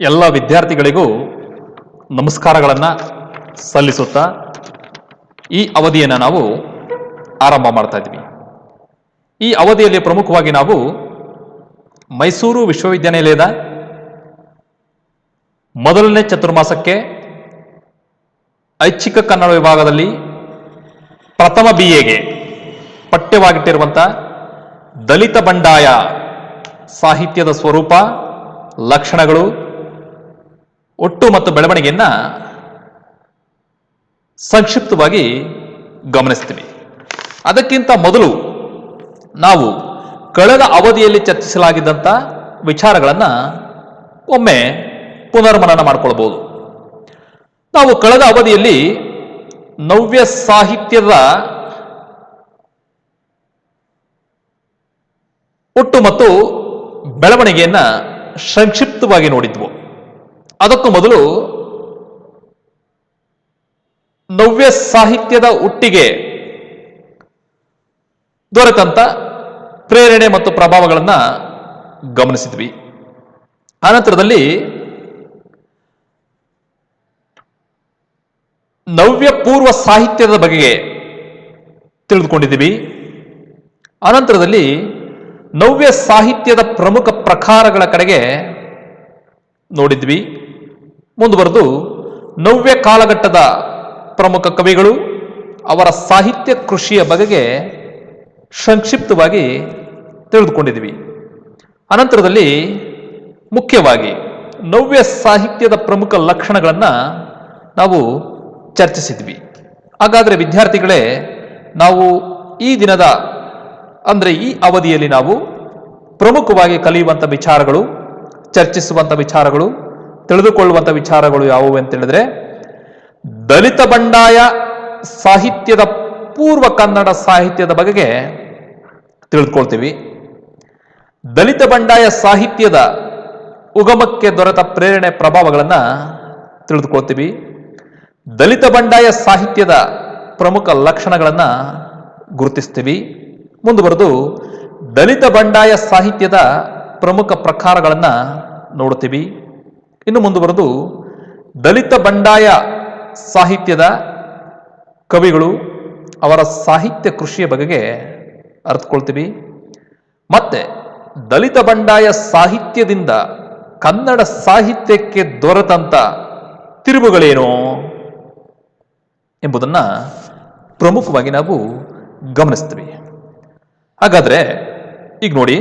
ಎಲ್ಲ ವಿದ್ಯಾರ್ಥಿಗಳಿಗೂ ನಮಸ್ಕಾರಗಳನ್ನು ಸಲ್ಲಿಸುತ್ತಾ ಈ ಅವಧಿಯನ್ನು ನಾವು ಆರಂಭ ಮಾಡ್ತಾ ಇದ್ವಿ. ಈ ಅವಧಿಯಲ್ಲಿ ಪ್ರಮುಖವಾಗಿ ನಾವು ಮೈಸೂರು ವಿಶ್ವವಿದ್ಯಾನಿಲಯದ ಮೊದಲನೇ ಚತುರ್ಮಾಸಕ್ಕೆ ಐಚ್ಛಿಕ ಕನ್ನಡ ವಿಭಾಗದಲ್ಲಿ ಪ್ರಥಮ BAಗೆ ಪಠ್ಯವಾಗಿಟ್ಟಿರುವಂಥ ದಲಿತ ಬಂಡಾಯ ಸಾಹಿತ್ಯದ ಸ್ವರೂಪ, ಲಕ್ಷಣಗಳು, ಒಟ್ಟು ಮತ್ತು ಬೆಳವಣಿಗೆಯನ್ನ ಸಂಕ್ಷಿಪ್ತವಾಗಿ ಗಮನಿಸ್ತೀವಿ. ಅದಕ್ಕಿಂತ ಮೊದಲು ನಾವು ಕಳೆದ ಅವಧಿಯಲ್ಲಿ ಚರ್ಚಿಸಲಾಗಿದ್ದಂಥ ವಿಚಾರಗಳನ್ನು ಒಮ್ಮೆ ಪುನರ್ಮನನ ಮಾಡಿಕೊಳ್ಬಹುದು. ನಾವು ಕಳೆದ ಅವಧಿಯಲ್ಲಿ ನವ್ಯ ಸಾಹಿತ್ಯದ ಒಟ್ಟು ಮತ್ತು ಬೆಳವಣಿಗೆಯನ್ನ ಸಂಕ್ಷಿಪ್ತವಾಗಿ ನೋಡಿದ್ವು. ಅದಕ್ಕೂ ಮೊದಲು ನವ್ಯ ಸಾಹಿತ್ಯದ ಹುಟ್ಟಿಗೆ ದೊರೆತಂತ ಪ್ರೇರಣೆ ಮತ್ತು ಪ್ರಭಾವಗಳನ್ನು ಗಮನಿಸಿದ್ವಿ. ಆನಂತರದಲ್ಲಿ ನವ್ಯ ಪೂರ್ವ ಸಾಹಿತ್ಯದ ಬಗೆಗೆ ತಿಳಿದುಕೊಂಡಿದ್ದೀವಿ. ಅನಂತರದಲ್ಲಿ ನವ್ಯ ಸಾಹಿತ್ಯದ ಪ್ರಮುಖ ಪ್ರಕಾರಗಳ ಕಡೆಗೆ ನೋಡಿದ್ವಿ. ಮುಂದುವರೆದು ನವ್ಯ ಕಾಲಘಟ್ಟದ ಪ್ರಮುಖ ಕವಿಗಳು, ಅವರ ಸಾಹಿತ್ಯ ಕೃಷಿಯ ಬಗೆಗೆ ಸಂಕ್ಷಿಪ್ತವಾಗಿ ತಿಳಿದುಕೊಂಡಿದ್ವಿ. ಅನಂತರದಲ್ಲಿ ಮುಖ್ಯವಾಗಿ ನವ್ಯ ಸಾಹಿತ್ಯದ ಪ್ರಮುಖ ಲಕ್ಷಣಗಳನ್ನು ನಾವು ಚರ್ಚಿಸಿದ್ವಿ. ಹಾಗಾದರೆ ವಿದ್ಯಾರ್ಥಿಗಳೇ, ನಾವು ಈ ದಿನದ ಅಂದರೆ ಈ ಅವಧಿಯಲ್ಲಿ ನಾವು ಪ್ರಮುಖವಾಗಿ ಕಲಿಯುವಂಥ ವಿಚಾರಗಳು, ಚರ್ಚಿಸುವಂಥ ವಿಚಾರಗಳು, ತಿಳಿದುಕೊಳ್ಳುವಂಥ ವಿಚಾರಗಳು ಯಾವುವು ಅಂತ ಹೇಳಿದ್ರೆ, ದಲಿತ ಬಂಡಾಯ ಸಾಹಿತ್ಯದ ಪೂರ್ವ ಕನ್ನಡ ಸಾಹಿತ್ಯದ ಬಗೆಗೆ ತಿಳಿದುಕೊಳ್ತೀವಿ. ದಲಿತ ಬಂಡಾಯ ಸಾಹಿತ್ಯದ ಉಗಮಕ್ಕೆ ದೊರೆತ ಪ್ರೇರಣೆ ಪ್ರಭಾವಗಳನ್ನು ತಿಳಿದುಕೊಳ್ತೀವಿ. ದಲಿತ ಬಂಡಾಯ ಸಾಹಿತ್ಯದ ಪ್ರಮುಖ ಲಕ್ಷಣಗಳನ್ನು ಗುರುತಿಸ್ತೀವಿ. ಮುಂದುವರೆದು ದಲಿತ ಬಂಡಾಯ ಸಾಹಿತ್ಯದ ಪ್ರಮುಖ ಪ್ರಕಾರಗಳನ್ನು ನೋಡ್ತೀವಿ. ಇನ್ನು ಮುಂದುವರೆದು ದಲಿತ ಬಂಡಾಯ ಸಾಹಿತ್ಯದ ಕವಿಗಳು, ಅವರ ಸಾಹಿತ್ಯ ಕೃಷಿಯ ಬಗೆಗೆ ಅರ್ಥಕೊಳ್ತೀವಿ. ಮತ್ತೆ ದಲಿತ ಬಂಡಾಯ ಸಾಹಿತ್ಯದಿಂದ ಕನ್ನಡ ಸಾಹಿತ್ಯಕ್ಕೆ ದೊರೆತಂತ ತಿರುವುಗಳೇನು ಎಂಬುದನ್ನು ಪ್ರಮುಖವಾಗಿ ನಾವು ಗಮನಿಸ್ತೀವಿ. ಹಾಗಾದ್ರೆ ಈಗ ನೋಡಿ,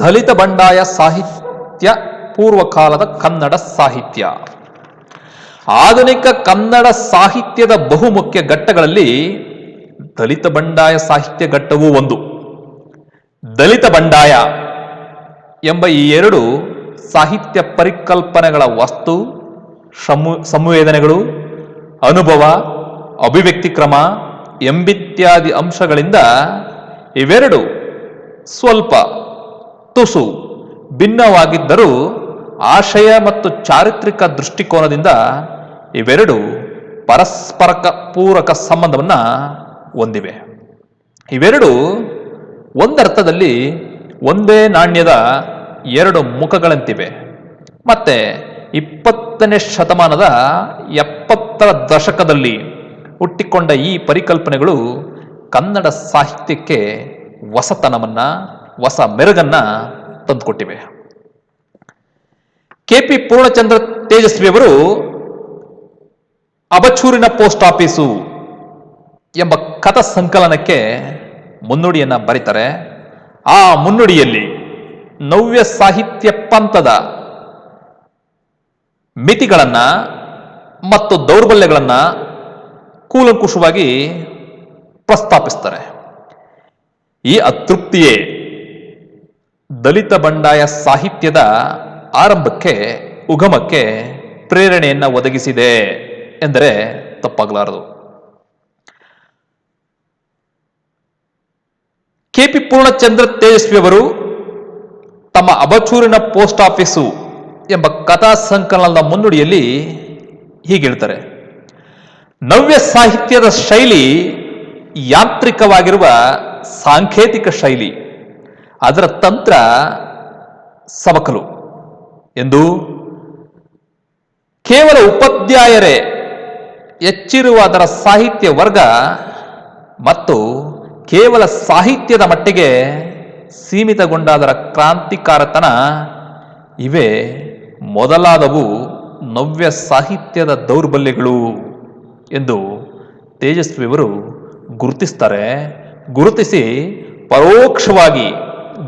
ದಲಿತ ಬಂಡಾಯ ಸಾಹಿತ್ಯ ಪೂರ್ವಕಾಲದ ಕನ್ನಡ ಸಾಹಿತ್ಯ. ಆಧುನಿಕ ಕನ್ನಡ ಸಾಹಿತ್ಯದ ಬಹುಮುಖ್ಯ ಘಟ್ಟಗಳಲ್ಲಿ ದಲಿತ ಬಂಡಾಯ ಸಾಹಿತ್ಯ ಘಟ್ಟವೂ ಒಂದು. ದಲಿತ ಬಂಡಾಯ ಎಂಬ ಈ ಎರಡು ಸಾಹಿತ್ಯ ಪರಿಕಲ್ಪನೆಗಳ ವಸ್ತು, ಸಂವೇದನೆಗಳು, ಅನುಭವ, ಅಭಿವ್ಯಕ್ತಿ ಕ್ರಮ ಎಂಬಿತ್ಯಾದಿ ಅಂಶಗಳಿಂದ ಇವೆರಡು ಸ್ವಲ್ಪ ತುಸು ಭಿನ್ನವಾಗಿದ್ದರೂ ಆಶಯ ಮತ್ತು ಚಾರಿತ್ರಿಕ ದೃಷ್ಟಿಕೋನದಿಂದ ಇವೆರಡು ಪರಸ್ಪರ ಪೂರಕ ಸಂಬಂಧವನ್ನು ಹೊಂದಿವೆ. ಇವೆರಡು ಒಂದರ್ಥದಲ್ಲಿ ಒಂದೇ ನಾಣ್ಯದ ಎರಡು ಮುಖಗಳಂತಿವೆ. ಮತ್ತೆ 20ನೇ ಶತಮಾನದ 70ರ ದಶಕದಲ್ಲಿ ಹುಟ್ಟಿಕೊಂಡ ಈ ಪರಿಕಲ್ಪನೆಗಳು ಕನ್ನಡ ಸಾಹಿತ್ಯಕ್ಕೆ ಹೊಸತನವನ್ನ, ಹೊಸ ಮೆರುಗನ್ನ ತಂದುಕೊಟ್ಟಿವೆ. KP ಪೂರ್ಣಚಂದ್ರ ತೇಜಸ್ವಿಯವರು ಅಬಚೂರಿನ ಪೋಸ್ಟ್ ಆಫೀಸು ಎಂಬ ಕಥಾ ಸಂಕಲನಕ್ಕೆ ಮುನ್ನುಡಿಯನ್ನ ಬರೀತಾರೆ. ಆ ಮುನ್ನುಡಿಯಲ್ಲಿ ನವ್ಯ ಸಾಹಿತ್ಯ ಪಂಥದ ಮಿತಿಗಳನ್ನ ಮತ್ತು ದೌರ್ಬಲ್ಯಗಳನ್ನ ಕೂಲಂಕುಷವಾಗಿ ಪ್ರಸ್ತಾಪಿಸ್ತಾರೆ. ಈ ಅತೃಪ್ತಿಯೇ ದಲಿತ ಬಂಡಾಯ ಸಾಹಿತ್ಯದ ಆರಂಭಕ್ಕೆ, ಉಗಮಕ್ಕೆ ಪ್ರೇರಣೆಯನ್ನ ಒದಗಿಸಿದೆ ಎಂದರೆ ತಪ್ಪಾಗಲಾರದು. KP ಪೂರ್ಣಚಂದ್ರ ತೇಜಸ್ವಿಯವರು ತಮ್ಮ ಅಬಚೂರಿನ ಪೋಸ್ಟ್ ಆಫೀಸು ಎಂಬ ಕಥಾ ಸಂಕಲನದ ಮುನ್ನುಡಿಯಲ್ಲಿ ಹೀಗೆ ಹೇಳ್ತಾರೆ: ನವ್ಯ ಸಾಹಿತ್ಯದ ಶೈಲಿ ಯಾಂತ್ರಿಕವಾಗಿರುವ ಸಾಂಕೇತಿಕ ಶೈಲಿ, ಅದರ ತಂತ್ರ ಸವಕಲು ಎಂದು ಕೇವಲ ಉಪಾಧ್ಯಾಯರೇ ಹೆಚ್ಚಿರುವ ಅದರ ಸಾಹಿತ್ಯ ವರ್ಗ ಮತ್ತು ಕೇವಲ ಸಾಹಿತ್ಯದ ಮಟ್ಟಿಗೆ ಸೀಮಿತಗೊಂಡ ಅದರ ಕ್ರಾಂತಿಕಾರತನ ಇವೇ ಮೊದಲಾದವು ನವ್ಯ ಸಾಹಿತ್ಯದ ದೌರ್ಬಲ್ಯಗಳು ಎಂದು ತೇಜಸ್ವಿಯವರು ಗುರುತಿಸ್ತಾರೆ. ಗುರುತಿಸಿ ಪರೋಕ್ಷವಾಗಿ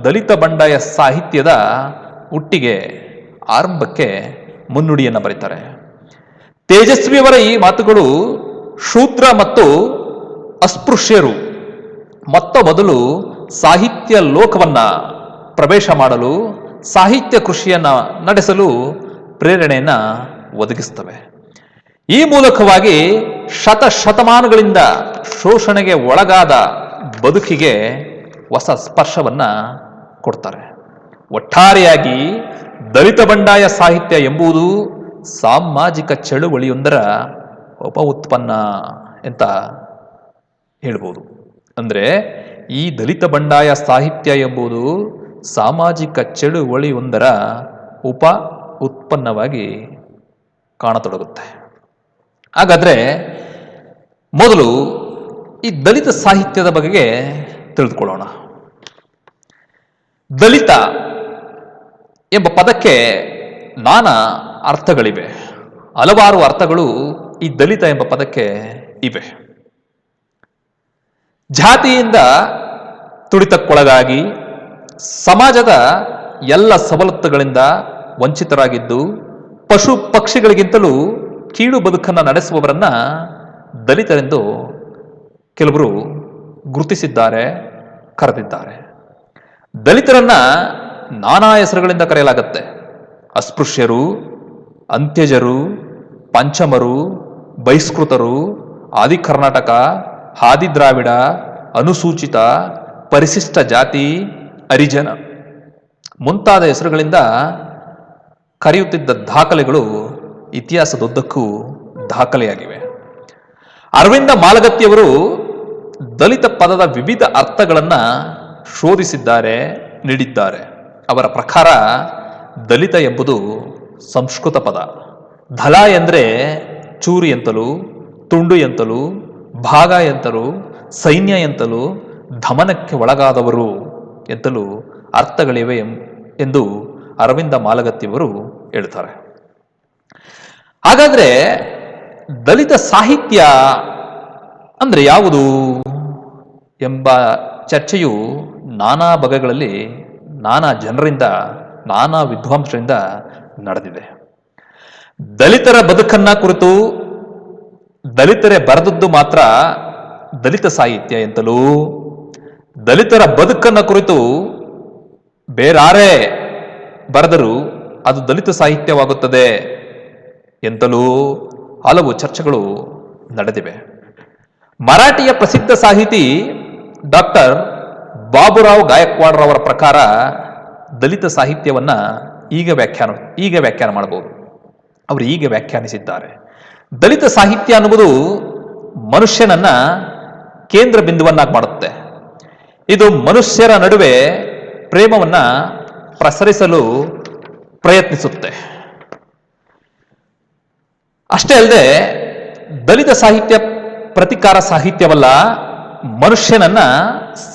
ದಲಿತ ಬಂಡಾಯ ಸಾಹಿತ್ಯದ ಹುಟ್ಟಿಗೆ ಆರಂಭಕ್ಕೆ ಮುನ್ನುಡಿಯನ್ನು ಬರೀತಾರೆ. ತೇಜಸ್ವಿಯವರ ಈ ಮಾತುಗಳು ಶೂದ್ರ ಮತ್ತು ಅಸ್ಪೃಶ್ಯರು ಮೊತ್ತ ಮೊದಲು ಸಾಹಿತ್ಯ ಲೋಕವನ್ನ ಪ್ರವೇಶ ಮಾಡಲು, ಸಾಹಿತ್ಯ ಕೃಷಿಯನ್ನ ನಡೆಸಲು ಪ್ರೇರಣೆಯನ್ನ ಒದಗಿಸ್ತವೆ. ಈ ಮೂಲಕವಾಗಿ ಶತಮಾನಗಳಿಂದ ಶೋಷಣೆಗೆ ಒಳಗಾದ ಬದುಕಿಗೆ ಹೊಸ ಸ್ಪರ್ಶವನ್ನ ಕೊಡ್ತಾರೆ. ಒಟ್ಟಾರೆಯಾಗಿ ದಲಿತ ಬಂಡಾಯ ಸಾಹಿತ್ಯ ಎಂಬುದು ಸಾಮಾಜಿಕ ಚಳುವಳಿಯೊಂದರ ಉಪ ಉತ್ಪನ್ನ ಅಂತ ಹೇಳ್ಬೋದು. ಅಂದ್ರೆ ಈ ದಲಿತ ಬಂಡಾಯ ಸಾಹಿತ್ಯ ಎಂಬುದು ಸಾಮಾಜಿಕ ಚಳುವಳಿಯೊಂದರ ಉಪ ಉತ್ಪನ್ನವಾಗಿ ಕಾಣತೊಡಗುತ್ತೆ. ಹಾಗಾದ್ರೆ ಮೊದಲು ಈ ದಲಿತ ಸಾಹಿತ್ಯದ ಬಗೆಗೆ ತಿಳಿದುಕೊಳ್ಳೋಣ. ದಲಿತ ಎಂಬ ಪದಕ್ಕೆ ನಾನಾ ಅರ್ಥಗಳಿವೆ. ಹಲವಾರು ಅರ್ಥಗಳು ಈ ದಲಿತ ಎಂಬ ಪದಕ್ಕೆ ಇವೆ. ಜಾತಿಯಿಂದ ತುಳಿತಕ್ಕೊಳಗಾಗಿ ಸಮಾಜದ ಎಲ್ಲ ಸವಲತ್ತುಗಳಿಂದ ವಂಚಿತರಾಗಿದ್ದು ಪಶು ಪಕ್ಷಿಗಳಿಗಿಂತಲೂ ಕೀಳು ಬದುಕನ್ನು ನಡೆಸುವವರನ್ನ ದಲಿತರೆಂದು ಕೆಲವರು ಗುರುತಿಸಿದ್ದಾರೆ, ಕರೆದಿದ್ದಾರೆ. ದಲಿತರನ್ನ ನಾನಾ ಹೆಸರುಗಳಿಂದ ಕರೆಯಲಾಗುತ್ತೆ. ಅಸ್ಪೃಶ್ಯರು, ಅಂತ್ಯಜರು, ಪಂಚಮರು, ಬಹಿಷ್ಕೃತರು, ಆದಿ ಕರ್ನಾಟಕ, ಆದಿ ದ್ರಾವಿಡ, ಅನುಸೂಚಿತ, ಪರಿಶಿಷ್ಟ ಜಾತಿ, ಹರಿಜನ ಮುಂತಾದ ಹೆಸರುಗಳಿಂದ ಕರೆಯುತ್ತಿದ್ದ ದಾಖಲೆಗಳು ಇತಿಹಾಸದುದ್ದಕ್ಕೂ ದಾಖಲೆಯಾಗಿವೆ. ಅರವಿಂದ ಮಾಲಗತ್ತಿಯವರು ದಲಿತ ಪದದ ವಿವಿಧ ಅರ್ಥಗಳನ್ನ ಶೋಧಿಸಿದ್ದಾರೆ, ನೀಡಿದ್ದಾರೆ. ಅವರ ಪ್ರಕಾರ ದಲಿತ ಎಂಬುದು ಸಂಸ್ಕೃತ ಪದ. ಧಲ ಎಂದರೆ ಚೂರಿ ಎಂತಲೂ, ತುಂಡು ಎಂತಲೂ, ಭಾಗ ಎಂತಲೂ, ಸೈನ್ಯ ಎಂತಲೂ, ದಮನಕ್ಕೆ ಒಳಗಾದವರು ಎಂತಲೂ ಅರ್ಥಗಳಿವೆ ಎಂದು ಅರವಿಂದ ಮಾಲಗತ್ತಿಯವರು ಹೇಳ್ತಾರೆ. ಹಾಗಾದ್ರೆ ದಲಿತ ಸಾಹಿತ್ಯ ಅಂದ್ರೆ ಯಾವುದು ಎಂಬ ಚರ್ಚೆಯು ನಾನಾ ಬಗೆಗಳಲ್ಲಿ ನಾನಾ ಜನರಿಂದ, ನಾನಾ ವಿದ್ವಾಂಸರಿಂದ ನಡೆದಿದೆ. ದಲಿತರ ಬದುಕನ್ನ ಕುರಿತು ದಲಿತರೇ ಬರೆದದ್ದು ಮಾತ್ರ ದಲಿತ ಸಾಹಿತ್ಯ ಎಂತಲೂ, ದಲಿತರ ಬದುಕನ್ನ ಕುರಿತು ಬೇರಾರೇ ಬರೆದರೂ ಅದು ದಲಿತ ಸಾಹಿತ್ಯವಾಗುತ್ತದೆ ಎಂತಲೂ ಹಲವು ಚರ್ಚೆಗಳು ನಡೆದಿವೆ. ಮರಾಠಿಯ ಪ್ರಸಿದ್ಧ ಸಾಹಿತಿ ಡಾಕ್ಟರ್ ಬಾಬುರಾವ್ ಗಾಯಕ್ವಾಡ್ರವರ ಪ್ರಕಾರ ದಲಿತ ಸಾಹಿತ್ಯವನ್ನ ಈಗ ವ್ಯಾಖ್ಯಾನ ಮಾಡಬಹುದು. ಅವರು ಹೀಗೆ ವ್ಯಾಖ್ಯಾನಿಸಿದ್ದಾರೆ. ದಲಿತ ಸಾಹಿತ್ಯ ಅನ್ನುವುದು ಮನುಷ್ಯನನ್ನ ಕೇಂದ್ರ ಬಿಂದುವನ್ನಾಗಿ ಮಾಡುತ್ತೆ. ಇದು ಮನುಷ್ಯರ ನಡುವೆ ಪ್ರೇಮವನ್ನ ಪ್ರಸರಿಸಲು ಪ್ರಯತ್ನಿಸುತ್ತೆ. ಅಷ್ಟೇ ಅಲ್ಲದೆ ದಲಿತ ಸಾಹಿತ್ಯ ಪ್ರತಿಕಾರ ಸಾಹಿತ್ಯವಲ್ಲ, ಮನುಷ್ಯನನ್ನ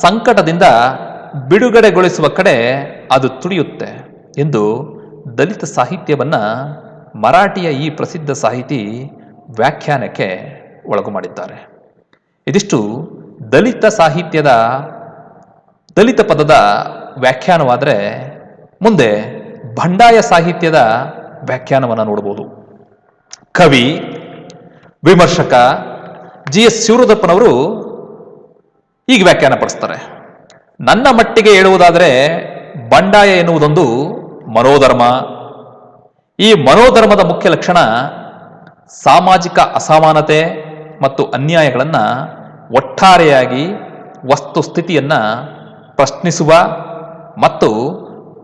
ಸಂಕಟದಿಂದ ಬಿಡುಗಡೆಗೊಳಿಸುವ ಕಡೆ ಅದು ತುಡಿಯುತ್ತೆ ಎಂದು ದಲಿತ ಸಾಹಿತ್ಯವನ್ನ ಮರಾಠಿಯ ಈ ಪ್ರಸಿದ್ಧ ಸಾಹಿತಿ ವ್ಯಾಖ್ಯಾನಕ್ಕೆ ಒಳಗು ಮಾಡಿದ್ದಾರೆ. ಇದಿಷ್ಟು ದಲಿತ ಸಾಹಿತ್ಯದ, ದಲಿತ ಪದದ ವ್ಯಾಖ್ಯಾನವಾದರೆ ಮುಂದೆ ಬಂಡಾಯ ಸಾಹಿತ್ಯದ ವ್ಯಾಖ್ಯಾನವನ್ನು ನೋಡಬಹುದು. ಕವಿ, ವಿಮರ್ಶಕ ಜಿ.ಎಸ್. ಶಿವರುದ್ರಪ್ಪನವರು ಹೀಗೆ ವ್ಯಾಖ್ಯಾನ ಪಡಿಸ್ತಾರೆ. ನನ್ನ ಮಟ್ಟಿಗೆ ಹೇಳುವುದಾದರೆ ಬಂಡಾಯ ಎನ್ನುವುದೊಂದು ಮನೋಧರ್ಮ. ಈ ಮನೋಧರ್ಮದ ಮುಖ್ಯ ಲಕ್ಷಣ ಸಾಮಾಜಿಕ ಅಸಮಾನತೆ ಮತ್ತು ಅನ್ಯಾಯಗಳನ್ನು ಒಟ್ಟಾರೆಯಾಗಿ ವಸ್ತುಸ್ಥಿತಿಯನ್ನ ಪ್ರಶ್ನಿಸುವ ಮತ್ತು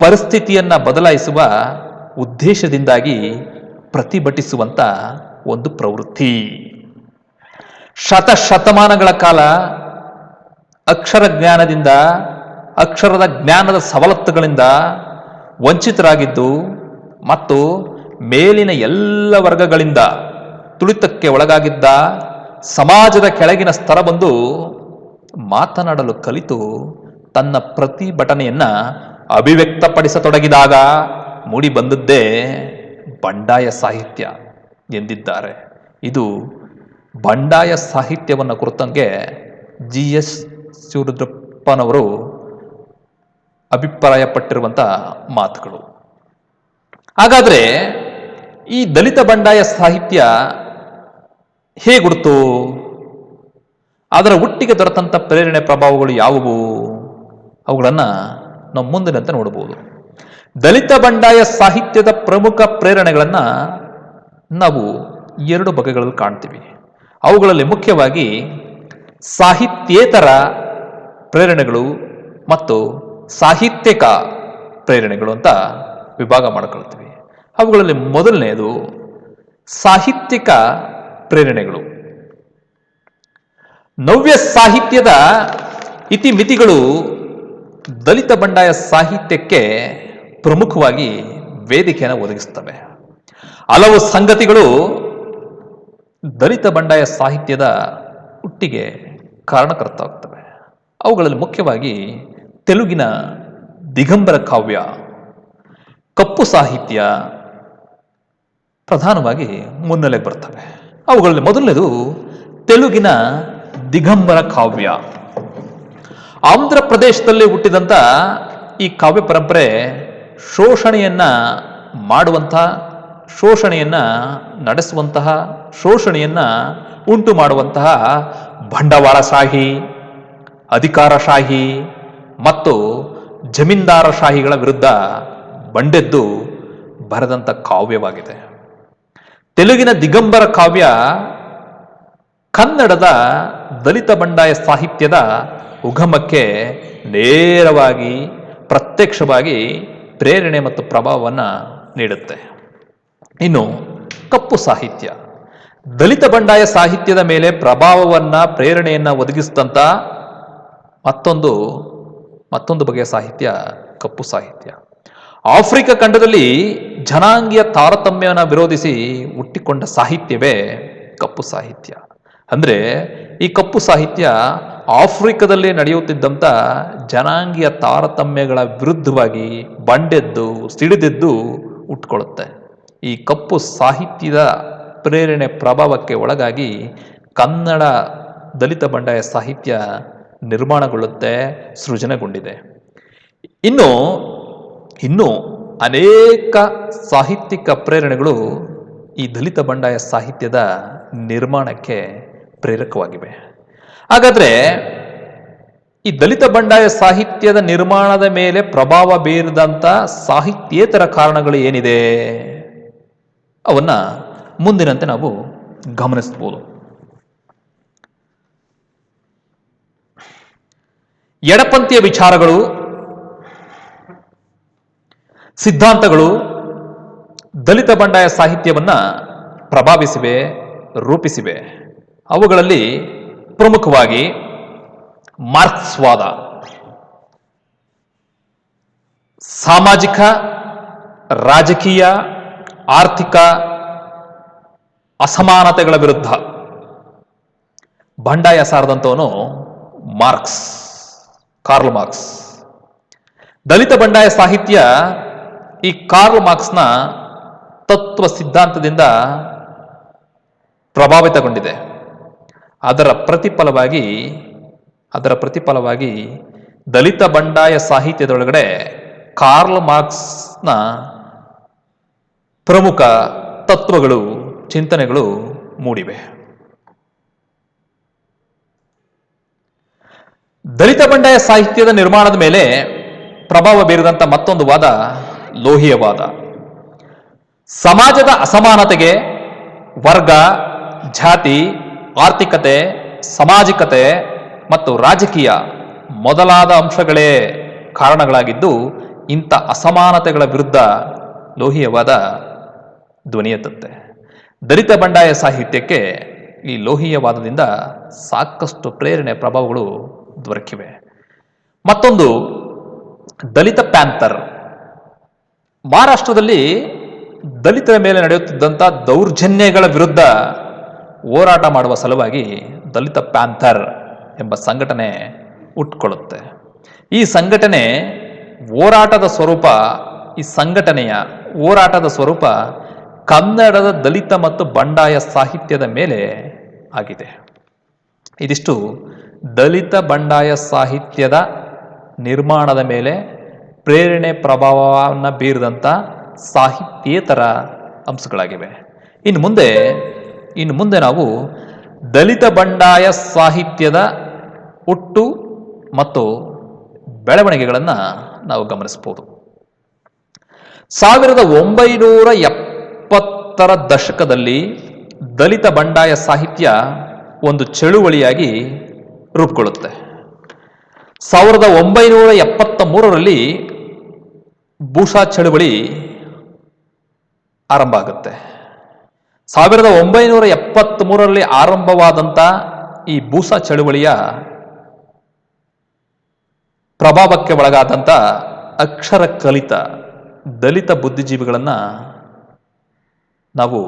ಪರಿಸ್ಥಿತಿಯನ್ನ ಬದಲಾಯಿಸುವ ಉದ್ದೇಶದಿಂದಾಗಿ ಪ್ರತಿಭಟಿಸುವಂತ ಒಂದು ಪ್ರವೃತ್ತಿ. ಶತಮಾನಗಳ ಕಾಲ ಅಕ್ಷರ ಜ್ಞಾನದಿಂದ, ಅಕ್ಷರದ ಜ್ಞಾನದ ಸವಲತ್ತುಗಳಿಂದ ವಂಚಿತರಾಗಿದ್ದು ಮತ್ತು ಮೇಲಿನ ಎಲ್ಲ ವರ್ಗಗಳಿಂದ ತುಳಿತಕ್ಕೆ ಒಳಗಾಗಿದ್ದ ಸಮಾಜದ ಕೆಳಗಿನ ಸ್ತರ ಬಂದು ಮಾತನಾಡಲು ಕಲಿತು ತನ್ನ ಪ್ರತಿಭಟನೆಯನ್ನ ಅಭಿವ್ಯಕ್ತಪಡಿಸತೊಡಗಿದಾಗ ಮೂಡಿ ಬಂದದ್ದೇ ಬಂಡಾಯ ಸಾಹಿತ್ಯ ಎಂದಿದ್ದಾರೆ. ಇದು ಬಂಡಾಯ ಸಾಹಿತ್ಯವನ್ನು ಕುರಿತಂಗೆ GS ಶಿವರುದ್ರಪ್ಪನವರು ಅಭಿಪ್ರಾಯಪಟ್ಟಿರುವಂಥ ಮಾತುಗಳು. ಹಾಗಾದರೆ ಈ ದಲಿತ ಬಂಡಾಯ ಸಾಹಿತ್ಯ ಹೇಗುಡ್ತು? ಅದರ ಹುಟ್ಟಿಗೆ ದೊರೆತಂಥ ಪ್ರೇರಣೆ ಪ್ರಭಾವಗಳು ಯಾವುವು? ಅವುಗಳನ್ನು ನಾವು ಮುಂದಿನಂತೆ ನೋಡಬಹುದು. ದಲಿತ ಬಂಡಾಯ ಸಾಹಿತ್ಯದ ಪ್ರಮುಖ ಪ್ರೇರಣೆಗಳನ್ನು ನಾವು 2 ಬಗೆಗಳಲ್ಲಿ ಕಾಣ್ತೀವಿ. ಅವುಗಳಲ್ಲಿ ಮುಖ್ಯವಾಗಿ ಸಾಹಿತ್ಯೇತರ ಪ್ರೇರಣೆಗಳು ಮತ್ತು ಸಾಹಿತ್ಯಿಕ ಪ್ರೇರಣೆಗಳು ಅಂತ ವಿಭಾಗ ಮಾಡಿಕೊಳ್ತೀವಿ. ಅವುಗಳಲ್ಲಿ ಮೊದಲನೆಯದು ಸಾಹಿತ್ಯಿಕ ಪ್ರೇರಣೆಗಳು. ನವ್ಯ ಸಾಹಿತ್ಯದ ಇತಿಮಿತಿಗಳು ದಲಿತ ಬಂಡಾಯ ಸಾಹಿತ್ಯಕ್ಕೆ ಪ್ರಮುಖವಾಗಿ ವೇದಿಕೆಯನ್ನು ಒದಗಿಸುತ್ತವೆ. ಹಲವು ಸಂಗತಿಗಳು ದಲಿತ ಬಂಡಾಯ ಸಾಹಿತ್ಯದ ಹುಟ್ಟಿಗೆ ಕಾರಣಕರ್ತವಾಗ್ತವೆ. ಅವುಗಳಲ್ಲಿ ಮುಖ್ಯವಾಗಿ ತೆಲುಗಿನ ದಿಗಂಬರ ಕಾವ್ಯ, ಕಪ್ಪು ಸಾಹಿತ್ಯ ಪ್ರಧಾನವಾಗಿ ಮುನ್ನೆಲೆಗೆ ಬರ್ತವೆ. ಅವುಗಳಲ್ಲಿ ಮೊದಲನೇದು ತೆಲುಗಿನ ದಿಗಂಬರ ಕಾವ್ಯ. ಆಂಧ್ರ ಪ್ರದೇಶದಲ್ಲಿ ಹುಟ್ಟಿದಂಥ ಈ ಕಾವ್ಯ ಪರಂಪರೆ ಶೋಷಣೆಯನ್ನ ಮಾಡುವಂಥ, ಶೋಷಣೆಯನ್ನ ನಡೆಸುವಂತಹ, ಶೋಷಣೆಯನ್ನ ಉಂಟು ಮಾಡುವಂತಹ ಬಂಡವಾಳಶಾಹಿ, ಅಧಿಕಾರಶಾಹಿ ಮತ್ತು ಜಮೀನ್ದಾರಶಾಹಿಗಳ ವಿರುದ್ಧ ಬಂಡೆದ್ದು ಬರೆದಂಥ ಕಾವ್ಯವಾಗಿದೆ. ತೆಲುಗಿನ ದಿಗಂಬರ ಕಾವ್ಯ ಕನ್ನಡದ ದಲಿತ ಬಂಡಾಯ ಸಾಹಿತ್ಯದ ಉಗಮಕ್ಕೆ ನೇರವಾಗಿ, ಪ್ರತ್ಯಕ್ಷವಾಗಿ ಪ್ರೇರಣೆ ಮತ್ತು ಪ್ರಭಾವವನ್ನು ನೀಡುತ್ತೆ. ಇನ್ನು ಕಪ್ಪು ಸಾಹಿತ್ಯ ದಲಿತ ಬಂಡಾಯ ಸಾಹಿತ್ಯದ ಮೇಲೆ ಪ್ರಭಾವವನ್ನು, ಪ್ರೇರಣೆಯನ್ನು ಒದಗಿಸಿದಂಥ ಮತ್ತೊಂದು ಬಗೆಯ ಸಾಹಿತ್ಯ ಕಪ್ಪು ಸಾಹಿತ್ಯ. ಆಫ್ರಿಕಾ ಖಂಡದಲ್ಲಿ ಜನಾಂಗೀಯ ತಾರತಮ್ಯವನ್ನು ವಿರೋಧಿಸಿ ಹುಟ್ಟಿಕೊಂಡ ಸಾಹಿತ್ಯವೇ ಕಪ್ಪು ಸಾಹಿತ್ಯ. ಅಂದರೆ ಈ ಕಪ್ಪು ಸಾಹಿತ್ಯ ಆಫ್ರಿಕಾದಲ್ಲಿ ನಡೆಯುತ್ತಿದ್ದಂಥ ಜನಾಂಗೀಯ ತಾರತಮ್ಯಗಳ ವಿರುದ್ಧವಾಗಿ ಬಂಡೆದ್ದು, ಸಿಡಿದೆದ್ದು ಹುಟ್ಕೊಳ್ಳುತ್ತೆ. ಈ ಕಪ್ಪು ಸಾಹಿತ್ಯದ ಪ್ರೇರಣೆ ಪ್ರಭಾವಕ್ಕೆ ಒಳಗಾಗಿ ಕನ್ನಡ ದಲಿತ ಬಂಡಾಯ ಸಾಹಿತ್ಯ ನಿರ್ಮಾಣಗೊಳ್ಳುತ್ತೆ, ಸೃಜನೆಗೊಂಡಿದೆ. ಇನ್ನು ಅನೇಕ ಸಾಹಿತ್ಯಿಕ ಪ್ರೇರಣೆಗಳು ಈ ದಲಿತ ಬಂಡಾಯ ಸಾಹಿತ್ಯದ ನಿರ್ಮಾಣಕ್ಕೆ ಪ್ರೇರಕವಾಗಿವೆ. ಹಾಗಾದ್ರೆ ಈ ದಲಿತ ಬಂಡಾಯ ಸಾಹಿತ್ಯದ ನಿರ್ಮಾಣದ ಮೇಲೆ ಪ್ರಭಾವ ಬೀರಿದಂಥ ಸಾಹಿತ್ಯೇತರ ಕಾರಣಗಳು ಏನಿದೆ ಅವನ್ನ ಮುಂದಿನಂತೆ ನಾವು ಗಮನಿಸಬಹುದು. ಎಡಪಂಥೀಯ ವಿಚಾರಗಳು, ಸಿದ್ಧಾಂತಗಳು ದಲಿತ ಬಂಡಾಯ ಸಾಹಿತ್ಯವನ್ನ ಪ್ರಭಾವಿಸಿವೆ, ರೂಪಿಸಿವೆ. ಅವುಗಳಲ್ಲಿ ಪ್ರಮುಖವಾಗಿ ಮಾರ್ಕ್ಸ್ವಾದ, ಸಾಮಾಜಿಕ, ರಾಜಕೀಯ, ಆರ್ಥಿಕ ಅಸಮಾನತೆಗಳ ವಿರುದ್ಧ ಬಂಡಾಯ ಸಾರದಂಥವನು ಕಾರ್ಲ್ ಮಾರ್ಕ್ಸ್. ದಲಿತ ಬಂಡಾಯ ಸಾಹಿತ್ಯ ಈ ಕಾರ್ಲ್ ಮಾರ್ಕ್ಸ್ನ ತತ್ವ ಸಿದ್ಧಾಂತದಿಂದ ಪ್ರಭಾವಿತಗೊಂಡಿದೆ. ಅದರ ಪ್ರತಿಫಲವಾಗಿ ದಲಿತ ಬಂಡಾಯ ಸಾಹಿತ್ಯದೊಳಗಡೆ ಕಾರ್ಲ್ ಮಾರ್ಕ್ಸ್ನ ಪ್ರಮುಖ ತತ್ವಗಳು, ಚಿಂತನೆಗಳು ಮೂಡಿವೆ. ದಲಿತ ಬಂಡಾಯ ಸಾಹಿತ್ಯದ ನಿರ್ಮಾಣದ ಮೇಲೆ ಪ್ರಭಾವ ಬೀರಿದಂಥ ಮತ್ತೊಂದು ವಾದ ಲೋಹಿಯವಾದ. ಸಮಾಜದ ಅಸಮಾನತೆಗೆ ವರ್ಗ, ಜಾತಿ, ಆರ್ಥಿಕತೆ, ಸಾಮಾಜಿಕತೆ ಮತ್ತು ರಾಜಕೀಯ ಮೊದಲಾದ ಅಂಶಗಳೇ ಕಾರಣಗಳಾಗಿದ್ದು, ಇಂಥ ಅಸಮಾನತೆಗಳ ವಿರುದ್ಧ ಲೋಹಿಯವಾದ ಧ್ವನಿ ಎತ್ತುತ್ತೆ. ದಲಿತ ಬಂಡಾಯ ಸಾಹಿತ್ಯಕ್ಕೆ ಈ ಲೋಹಿಯವಾದದಿಂದ ಸಾಕಷ್ಟು ಪ್ರೇರಣೆ ಪ್ರಭಾವಗಳು ದೊರಕಿವೆ. ಮತ್ತೊಂದು ದಲಿತ ಪ್ಯಾಂಥರ್. ಮಹಾರಾಷ್ಟ್ರದಲ್ಲಿ ದಲಿತರ ಮೇಲೆ ನಡೆಯುತ್ತಿದ್ದಂಥ ದೌರ್ಜನ್ಯಗಳ ವಿರುದ್ಧ ಹೋರಾಟ ಮಾಡುವ ಸಲುವಾಗಿ ದಲಿತ ಪ್ಯಾಂಥರ್ ಎಂಬ ಸಂಘಟನೆ ಹುಟ್ಟುಕೊಳ್ಳುತ್ತೆ. ಈ ಸಂಘಟನೆ ಹೋರಾಟದ ಸ್ವರೂಪ ಈ ಸಂಘಟನೆಯ ಹೋರಾಟದ ಸ್ವರೂಪ ಕನ್ನಡದ ದಲಿತ ಮತ್ತು ಬಂಡಾಯ ಸಾಹಿತ್ಯದ ಮೇಲೆ ಆಗಿದೆ. ಇದಿಷ್ಟು ದಲಿತ ಬಂಡಾಯ ಸಾಹಿತ್ಯದ ನಿರ್ಮಾಣದ ಮೇಲೆ ಪ್ರೇರಣೆ ಪ್ರಭಾವವನ್ನು ಬೀರಿದಂಥ ಸಾಹಿತ್ಯೇತರ ಅಂಶಗಳಾಗಿವೆ. ಇನ್ನು ಮುಂದೆ ನಾವು ದಲಿತ ಬಂಡಾಯ ಸಾಹಿತ್ಯದ ಹುಟ್ಟು ಮತ್ತು ಬೆಳವಣಿಗೆಗಳನ್ನು ನಾವು ಗಮನಿಸಬಹುದು. 1970ರ ದಶಕದಲ್ಲಿ ದಲಿತ ಬಂಡಾಯ ಸಾಹಿತ್ಯ ಒಂದು ಚಳುವಳಿಯಾಗಿ ರೂಪುಗೊಳ್ಳುತ್ತೆ. 1973ರಲ್ಲಿ ಬೂಸಾ ಚಳುವಳಿ ಆರಂಭ ಆಗುತ್ತೆ. 1973ರಲ್ಲಿ ಆರಂಭವಾದಂಥ ಈ ಬೂಸಾ ಚಳುವಳಿಯ ಪ್ರಭಾವಕ್ಕೆ ಒಳಗಾದಂಥ ಅಕ್ಷರ ಕಲಿತ ದಲಿತ ಬುದ್ಧಿಜೀವಿಗಳನ್ನು ನಾವು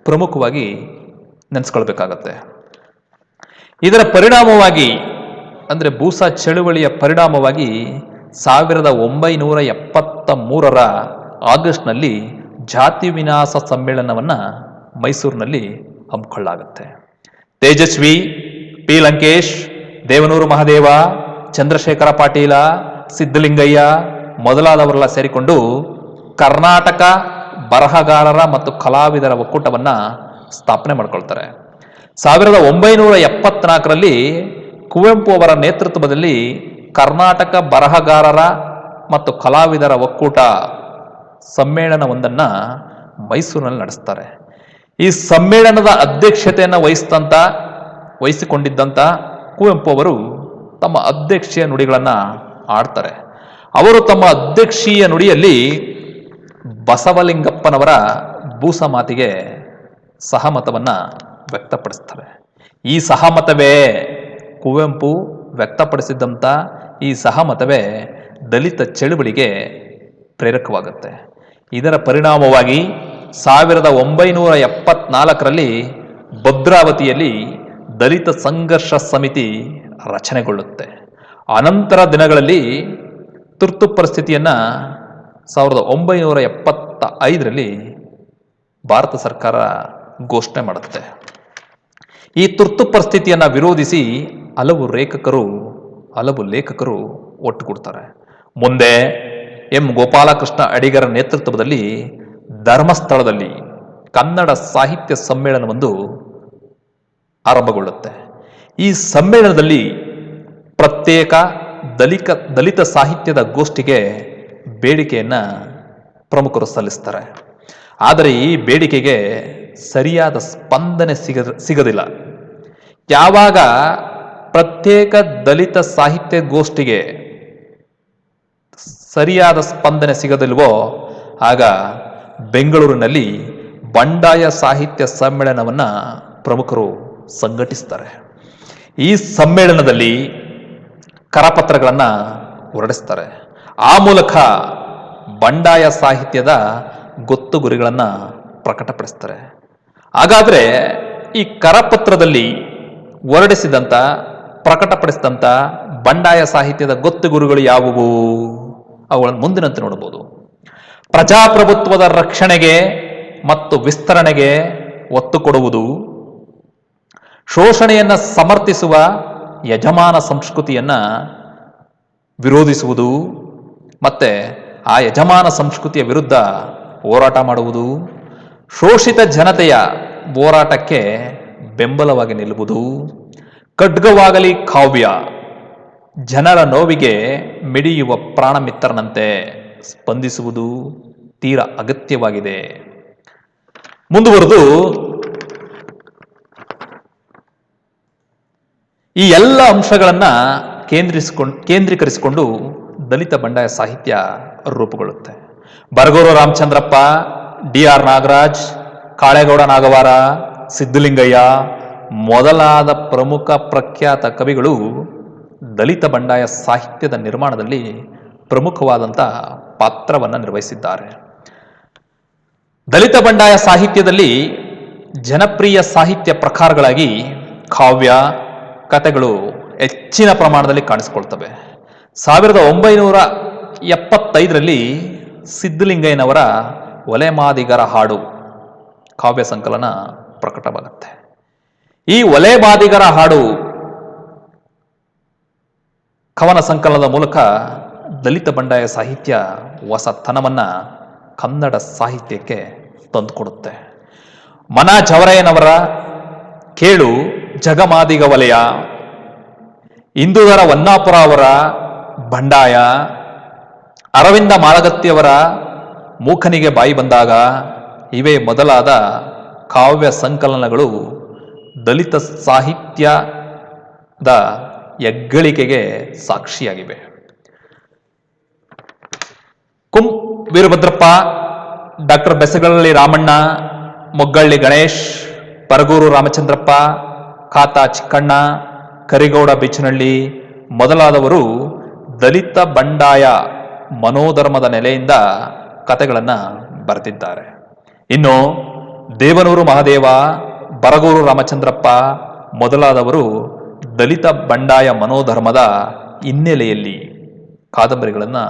ಪ್ರಮುಖವಾಗಿ ನೆನೆಸ್ಕೊಳ್ಬೇಕಾಗತ್ತೆ. ಇದರ ಪರಿಣಾಮವಾಗಿ ಅಂದರೆ ಬೂಸಾ ಚಳುವಳಿಯ ಪರಿಣಾಮವಾಗಿ 1973ರ ಆಗಸ್ಟ್ನಲ್ಲಿ ಜಾತಿ ವಿನಾಶ ಸಮ್ಮೇಳನವನ್ನು ಮೈಸೂರಿನಲ್ಲಿ ಹಮ್ಮಿಕೊಳ್ಳಲಾಗುತ್ತೆ. ತೇಜಸ್ವಿ, ಪಿ ಲಂಕೇಶ್, ದೇವನೂರು ಮಹದೇವ, ಚಂದ್ರಶೇಖರ ಪಾಟೀಲ, ಸಿದ್ದಲಿಂಗಯ್ಯ ಮೊದಲಾದವರೆಲ್ಲ ಸೇರಿಕೊಂಡು ಕರ್ನಾಟಕ ಬರಹಗಾರರ ಮತ್ತು ಕಲಾವಿದರ ಒಕ್ಕೂಟವನ್ನು ಸ್ಥಾಪನೆ ಮಾಡ್ಕೊಳ್ತಾರೆ. 1974ರಲ್ಲಿ ಕುವೆಂಪು ಅವರ ನೇತೃತ್ವದಲ್ಲಿ ಕರ್ನಾಟಕ ಬರಹಗಾರರ ಮತ್ತು ಕಲಾವಿದರ ಒಕ್ಕೂಟ ಸಮ್ಮೇಳನವೊಂದನ್ನು ಮೈಸೂರಿನಲ್ಲಿ ನಡೆಸ್ತಾರೆ. ಈ ಸಮ್ಮೇಳನದ ಅಧ್ಯಕ್ಷತೆಯನ್ನು ವಹಿಸಿಕೊಂಡಿದ್ದಂಥ ಕುವೆಂಪು ಅವರು ತಮ್ಮ ಅಧ್ಯಕ್ಷೀಯ ನುಡಿಗಳನ್ನು ಆಡ್ತಾರೆ. ಅವರು ತಮ್ಮ ಅಧ್ಯಕ್ಷೀಯ ನುಡಿಯಲ್ಲಿ ಬಸವಲಿಂಗಪ್ಪನವರ ಬೂಸ ಮಾತಿಗೆ ಸಹಮತವನ್ನು ವ್ಯಕ್ತಪಡಿಸ್ತಾರೆ. ಈ ಸಹಮತವೇ ಕುವೆಂಪು ವ್ಯಕ್ತಪಡಿಸಿದಂಥ ಈ ಸಹಮತವೇ ದಲಿತ ಚಳುವಳಿಗೆ ಪ್ರೇರಕವಾಗುತ್ತೆ. ಇದರ ಪರಿಣಾಮವಾಗಿ 1974ರಲ್ಲಿ ಭದ್ರಾವತಿಯಲ್ಲಿ ದಲಿತ ಸಂಘರ್ಷ ಸಮಿತಿ ರಚನೆಗೊಳ್ಳುತ್ತೆ. ಅನಂತರ ದಿನಗಳಲ್ಲಿ ತುರ್ತು ಪರಿಸ್ಥಿತಿಯನ್ನು 1975ರಲ್ಲಿ ಭಾರತ ಸರ್ಕಾರ ಘೋಷಣೆ ಮಾಡುತ್ತೆ. ಈ ತುರ್ತು ಪರಿಸ್ಥಿತಿಯನ್ನು ವಿರೋಧಿಸಿ ಹಲವು ಲೇಖಕರು ಒಟ್ಟುಗೂಡ್ತಾರೆ. ಮುಂದೆ ಎಂ ಗೋಪಾಲಕೃಷ್ಣ ಅಡಿಗರ ನೇತೃತ್ವದಲ್ಲಿ ಧರ್ಮಸ್ಥಳದಲ್ಲಿ ಕನ್ನಡ ಸಾಹಿತ್ಯ ಸಮ್ಮೇಳನವೊಂದು ಆರಂಭಗೊಳ್ಳುತ್ತೆ. ಈ ಸಮ್ಮೇಳನದಲ್ಲಿ ಪ್ರತ್ಯೇಕ ದಲಿತ ಸಾಹಿತ್ಯದ ಗೋಷ್ಠಿಗೆ ಬೇಡಿಕೆಯನ್ನು ಪ್ರಮುಖರು ಸಲ್ಲಿಸ್ತಾರೆ. ಆದರೆ ಈ ಬೇಡಿಕೆಗೆ ಸರಿಯಾದ ಸ್ಪಂದನೆ ಸಿಗದಿಲ್ಲ. ಯಾವಾಗ ಪ್ರತ್ಯೇಕ ದಲಿತ ಸಾಹಿತ್ಯ ಗೋಷ್ಠಿಗೆ ಸರಿಯಾದ ಸ್ಪಂದನೆ ಸಿಗದಿಲ್ವೋ ಆಗ ಬೆಂಗಳೂರಿನಲ್ಲಿ ಬಂಡಾಯ ಸಾಹಿತ್ಯ ಸಮ್ಮೇಳನವನ್ನು ಪ್ರಮುಖರು ಸಂಘಟಿಸ್ತಾರೆ. ಈ ಸಮ್ಮೇಳನದಲ್ಲಿ ಕರಪತ್ರಗಳನ್ನು ಹೊರಡಿಸ್ತಾರೆ. ಆ ಮೂಲಕ ಬಂಡಾಯ ಸಾಹಿತ್ಯದ ಗೊತ್ತು ಗುರಿಗಳನ್ನು ಪ್ರಕಟಪಡಿಸ್ತಾರೆ. ಹಾಗಾದರೆ ಈ ಕರಪತ್ರದಲ್ಲಿ ಪ್ರಕಟಪಡಿಸಿದಂಥ ಬಂಡಾಯ ಸಾಹಿತ್ಯದ ಗೊತ್ತು ಗುರಿಗಳು ಯಾವುವು? ಅವುಗಳನ್ನು ಮುಂದಿನಂತೆ ನೋಡಬಹುದು. ಪ್ರಜಾಪ್ರಭುತ್ವದ ರಕ್ಷಣೆಗೆ ಮತ್ತು ವಿಸ್ತರಣೆಗೆ ಒತ್ತು ಕೊಡುವುದು, ಶೋಷಣೆಯನ್ನು ಸಮರ್ಥಿಸುವ ಯಜಮಾನ ಸಂಸ್ಕೃತಿಯನ್ನು ವಿರೋಧಿಸುವುದು, ಮತ್ತೆ ಆ ಯಜಮಾನ ಸಂಸ್ಕೃತಿಯ ವಿರುದ್ಧ ಹೋರಾಟ ಮಾಡುವುದು, ಶೋಷಿತ ಜನತೆಯ ಹೋರಾಟಕ್ಕೆ ಬೆಂಬಲವಾಗಿ ನಿಲ್ಲುವುದು, ಖಡ್ಗವಾಗಲಿ ಕಾವ್ಯ ಜನರ ನೋವಿಗೆ ಮಿಡಿಯುವ ಪ್ರಾಣಮಿತ್ರನಂತೆ ಸ್ಪಂದಿಸುವುದು ತೀರಾ ಅಗತ್ಯವಾಗಿದೆ. ಮುಂದುವರೆದು ಈ ಎಲ್ಲ ಅಂಶಗಳನ್ನು ಕೇಂದ್ರೀಕರಿಸಿಕೊಂಡು ದಲಿತ ಬಂಡಾಯ ಸಾಹಿತ್ಯ ರೂಪುಗೊಳ್ಳುತ್ತೆ. ಬರಗೂರು ರಾಮಚಂದ್ರಪ್ಪ, ಡಿ.ಆರ್. ನಾಗರಾಜ್, ಕಾಳೇಗೌಡ ನಾಗವಾರ, ಸಿದ್ದಲಿಂಗಯ್ಯ ಮೊದಲಾದ ಪ್ರಮುಖ ಪ್ರಖ್ಯಾತ ಕವಿಗಳು ದಲಿತ ಬಂಡಾಯ ಸಾಹಿತ್ಯದ ನಿರ್ಮಾಣದಲ್ಲಿ ಪ್ರಮುಖವಾದಂಥ ಪಾತ್ರವನ್ನು ನಿರ್ವಹಿಸಿದ್ದಾರೆ. ದಲಿತ ಬಂಡಾಯ ಸಾಹಿತ್ಯದಲ್ಲಿ ಜನಪ್ರಿಯ ಸಾಹಿತ್ಯ ಪ್ರಕಾರಗಳಾಗಿ ಕಾವ್ಯ, ಕಥೆಗಳು ಹೆಚ್ಚಿನ ಪ್ರಮಾಣದಲ್ಲಿ ಕಾಣಿಸಿಕೊಳ್ತವೆ. 1975ರಲ್ಲಿ ಸಿದ್ಧಲಿಂಗಯ್ಯನವರ ಒಲೆಮಾದಿಗರ ಹಾಡು ಕಾವ್ಯ ಸಂಕಲನ ಪ್ರಕಟವಾಗುತ್ತೆ. ಈ ಒಲೆಮಾದಿಗರ ಹಾಡು ಕವನ ಸಂಕಲನದ ಮೂಲಕ ದಲಿತ ಬಂಡಾಯ ಸಾಹಿತ್ಯ ಹೊಸತನವನ್ನ ಕನ್ನಡ ಸಾಹಿತ್ಯಕ್ಕೆ ತಂದುಕೊಡುತ್ತೆ. ಮನ ಜವರಯ್ಯನವರ ಕೇಳು ಜಗಮಾದಿಗ ವಲಯ, ಇಂದುಧರ ಹೊನ್ನಾಪುರ ಅವರ ಬಂಡಾಯ, ಅರವಿಂದ ಮಾಳಗತ್ತಿಯವರ ಮೂಕನಿಗೆ ಬಾಯಿ ಬಂದಾಗ ಇವೇ ಮೊದಲಾದ ಕಾವ್ಯ ಸಂಕಲನಗಳು ದಲಿತ ಸಾಹಿತ್ಯದ ಹೆಗ್ಗಳಿಕೆಗೆ ಸಾಕ್ಷಿಯಾಗಿವೆ. ಕುಂ ವೀರಭದ್ರಪ್ಪ, ಡಾಕ್ಟರ್ ಬೆಸಗಳ್ಳಿ ರಾಮಣ್ಣ, ಮೊಗ್ಗಳ್ಳಿ ಗಣೇಶ್, ಪರಗೂರು ರಾಮಚಂದ್ರಪ್ಪ, ಖಾತಾ ಚಿಕ್ಕಣ್ಣ, ಕರಿಗೌಡ ಬಿಚ್ಚನಹಳ್ಳಿ ಮೊದಲಾದವರು ದಲಿತ ಬಂಡಾಯ ಮನೋಧರ್ಮದ ನೆಲೆಯಿಂದ ಕಥೆಗಳನ್ನು ಬರೆದಿದ್ದಾರೆ. ಇನ್ನು ದೇವನೂರು ಮಹಾದೇವ, ಬರಗೂರು ರಾಮಚಂದ್ರಪ್ಪ ಮೊದಲಾದವರು ದಲಿತ ಬಂಡಾಯ ಮನೋಧರ್ಮದ ಹಿನ್ನೆಲೆಯಲ್ಲಿ ಕಾದಂಬರಿಗಳನ್ನು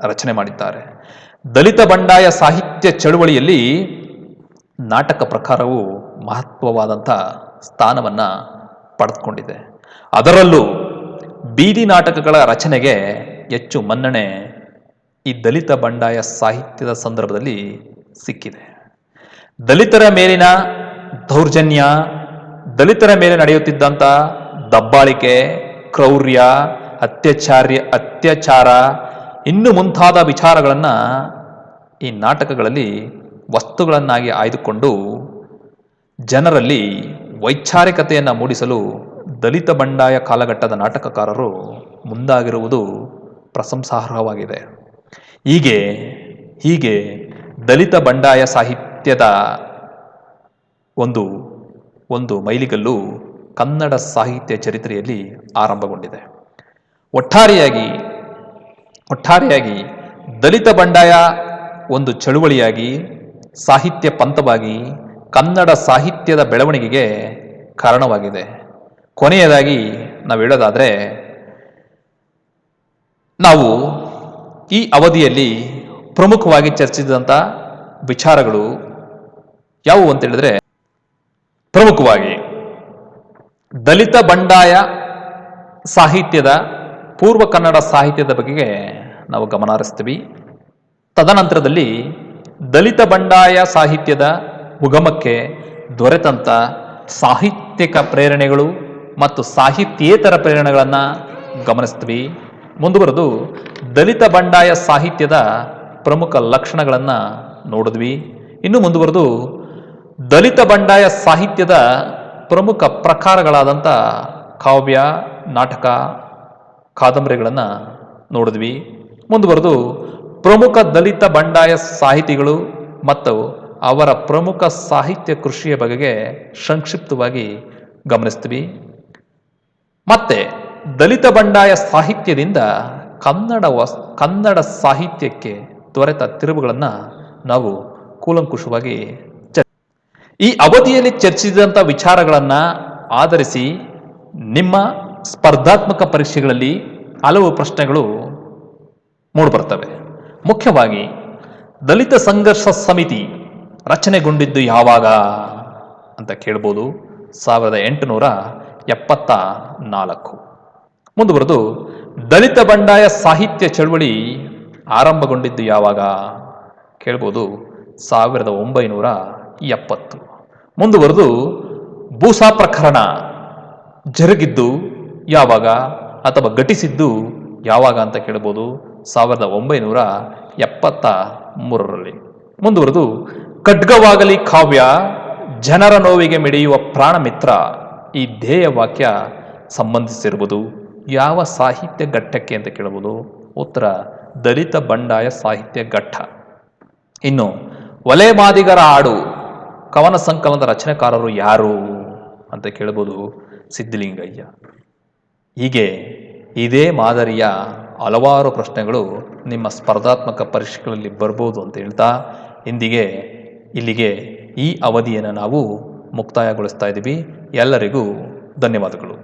ರಚನೆ ಮಾಡಿದ್ದಾರೆ. ದಲಿತ ಬಂಡಾಯ ಸಾಹಿತ್ಯ ಚಳುವಳಿಯಲ್ಲಿ ನಾಟಕ ಪ್ರಕಾರವು ಮಹತ್ವವಾದಂಥ ಸ್ಥಾನವನ್ನು ಪಡೆದುಕೊಂಡಿದೆ. ಅದರಲ್ಲೂ ಬೀದಿ ನಾಟಕಗಳ ರಚನೆಗೆ ಹೆಚ್ಚು ಮನ್ನಣೆ ಈ ದಲಿತ ಬಂಡಾಯ ಸಾಹಿತ್ಯದ ಸಂದರ್ಭದಲ್ಲಿ ಸಿಕ್ಕಿದೆ. ದಲಿತರ ಮೇಲಿನ ದೌರ್ಜನ್ಯ, ದಲಿತರ ಮೇಲೆ ನಡೆಯುತ್ತಿದ್ದಂಥ ದಬ್ಬಾಳಿಕೆ, ಕ್ರೌರ್ಯ, ಅತ್ಯಾಚಾರ ಇನ್ನು ಮುಂತಾದ ವಿಚಾರಗಳನ್ನು ಈ ನಾಟಕಗಳಲ್ಲಿ ವಸ್ತುಗಳನ್ನಾಗಿ ಆಯ್ದುಕೊಂಡು ಜನರಲ್ಲಿ ವೈಚಾರಿಕತೆಯನ್ನು ಮೂಡಿಸಲು ದಲಿತ ಬಂಡಾಯ ಕಾಲಘಟ್ಟದ ನಾಟಕಕಾರರು ಮುಂದಾಗಿರುವುದು ಪ್ರಶಂಸಾರ್ಹವಾಗಿದೆ. ಹೀಗೆ ದಲಿತ ಬಂಡಾಯ ಸಾಹಿತ್ಯದ ಒಂದು ಮೈಲಿಗಲ್ಲು ಕನ್ನಡ ಸಾಹಿತ್ಯ ಚರಿತ್ರೆಯಲ್ಲಿ ಆರಂಭಗೊಂಡಿದೆ. ಒಟ್ಟಾರೆಯಾಗಿ ದಲಿತ ಬಂಡಾಯ ಒಂದು ಚಳುವಳಿಯಾಗಿ, ಸಾಹಿತ್ಯ ಪಂಥವಾಗಿ ಕನ್ನಡ ಸಾಹಿತ್ಯದ ಬೆಳವಣಿಗೆಗೆ ಕಾರಣವಾಗಿದೆ. ಕೊನೆಯದಾಗಿ ನಾವು ಹೇಳೋದಾದರೆ, ನಾವು ಈ ಅವಧಿಯಲ್ಲಿ ಪ್ರಮುಖವಾಗಿ ಚರ್ಚಿಸಿದಂಥ ವಿಚಾರಗಳು ಯಾವುವು ಅಂತ ಹೇಳಿದ್ರೆ, ಪ್ರಮುಖವಾಗಿ ದಲಿತ ಬಂಡಾಯ ಸಾಹಿತ್ಯದ ಪೂರ್ವ ಕನ್ನಡ ಸಾಹಿತ್ಯದ ಬಗೆಗೆ ನಾವು ಗಮನ ಹರಿಸ್ತೀವಿ. ತದನಂತರದಲ್ಲಿ ದಲಿತ ಬಂಡಾಯ ಸಾಹಿತ್ಯದ ಉಗಮಕ್ಕೆ ದೊರೆತಂಥ ಸಾಹಿತ್ಯಿಕ ಪ್ರೇರಣೆಗಳು ಮತ್ತು ಸಾಹಿತ್ಯೇತರ ಪ್ರೇರಣೆಗಳನ್ನು ಗಮನಿಸ್ತೀವಿ. ಮುಂದುವರೆದು ದಲಿತ ಬಂಡಾಯ ಸಾಹಿತ್ಯದ ಪ್ರಮುಖ ಲಕ್ಷಣಗಳನ್ನು ನೋಡಿದ್ವಿ. ಇನ್ನು ಮುಂದುವರೆದು ದಲಿತ ಬಂಡಾಯ ಸಾಹಿತ್ಯದ ಪ್ರಮುಖ ಪ್ರಕಾರಗಳಾದಂಥ ಕಾವ್ಯ, ನಾಟಕ, ಕಾದಂಬರಿಗಳನ್ನು ನೋಡಿದ್ವಿ. ಮುಂದುವರೆದು ಪ್ರಮುಖ ದಲಿತ ಬಂಡಾಯ ಸಾಹಿತಿಗಳು ಮತ್ತು ಅವರ ಪ್ರಮುಖ ಸಾಹಿತ್ಯ ಕೃಷಿಯ ಬಗೆಗೆ ಸಂಕ್ಷಿಪ್ತವಾಗಿ ಗಮನಿಸ್ತೀವಿ. ಮತ್ತೆ ದಲಿತ ಬಂಡಾಯ ಸಾಹಿತ್ಯದಿಂದ ಕನ್ನಡ ಸಾಹಿತ್ಯಕ್ಕೆ ದೊರೆತ ತಿರುವುಗಳನ್ನು ನಾವು ಕೂಲಂಕುಷವಾಗಿ ಈ ಅವಧಿಯಲ್ಲಿ ಚರ್ಚಿಸಿದಂಥ ವಿಚಾರಗಳನ್ನು ಆಧರಿಸಿ ನಿಮ್ಮ ಸ್ಪರ್ಧಾತ್ಮಕ ಪರೀಕ್ಷೆಗಳಲ್ಲಿ ಹಲವು ಪ್ರಶ್ನೆಗಳು ಮೂಡಿಬರ್ತವೆ. ಮುಖ್ಯವಾಗಿ ದಲಿತ ಸಂಘರ್ಷ ಸಮಿತಿ ರಚನೆಗೊಂಡಿದ್ದು ಯಾವಾಗ ಅಂತ ಕೇಳ್ಬೋದು. 1874. ಮುಂದುವರೆದು ದಲಿತ ಬಂಡಾಯ ಸಾಹಿತ್ಯ ಚಳವಳಿ ಆರಂಭಗೊಂಡಿದ್ದು ಯಾವಾಗ ಕೇಳ್ಬೋದು. 1970. ಮುಂದುವರೆದು ಭೂಸಾ ಪ್ರಕರಣ ಜರುಗಿದ್ದು ಯಾವಾಗ ಅಥವಾ ಘಟಿಸಿದ್ದು ಯಾವಾಗ ಅಂತ ಕೇಳ್ಬೋದು. 1973ರಲ್ಲಿ. ಮುಂದುವರೆದು ಖಡ್ಗವಾಗಲಿ ಕಾವ್ಯ ಜನರ ನೋವಿಗೆ ಮಿಡಿಯುವ ಪ್ರಾಣ ಮಿತ್ರ ಈ ಧ್ಯೇಯ ವಾಕ್ಯ ಸಂಬಂಧಿಸಿರುವುದು ಯಾವ ಸಾಹಿತ್ಯ ಘಟ್ಟಕ್ಕೆ ಅಂತ ಕೇಳಬಹುದು. ಉತ್ತರ ದಲಿತ ಬಂಡಾಯ ಸಾಹಿತ್ಯ ಘಟ್ಟ. ಇನ್ನು ಒಲೆಮಾದಿಗರ ಹಾಡು ಕವನ ಸಂಕಲನದ ರಚನೆಕಾರರು ಯಾರು ಅಂತ ಕೇಳಬಹುದು. ಸಿದ್ಧಲಿಂಗಯ್ಯ. ಹೀಗೆ ಇದೇ ಮಾದರಿಯ ಹಲವಾರು ಪ್ರಶ್ನೆಗಳು ನಿಮ್ಮ ಸ್ಪರ್ಧಾತ್ಮಕ ಪರೀಕ್ಷೆಗಳಲ್ಲಿ ಬರ್ಬೋದು ಅಂತ ಹೇಳ್ತಾ ಇಂದಿಗೆ ಇಲ್ಲಿಗೆ ಈ ಅವಧಿಯನ್ನು ನಾವು ಮುಕ್ತಾಯಗೊಳಿಸ್ತಾ ಇದ್ದೀವಿ. ಎಲ್ಲರಿಗೂ ಧನ್ಯವಾದಗಳು.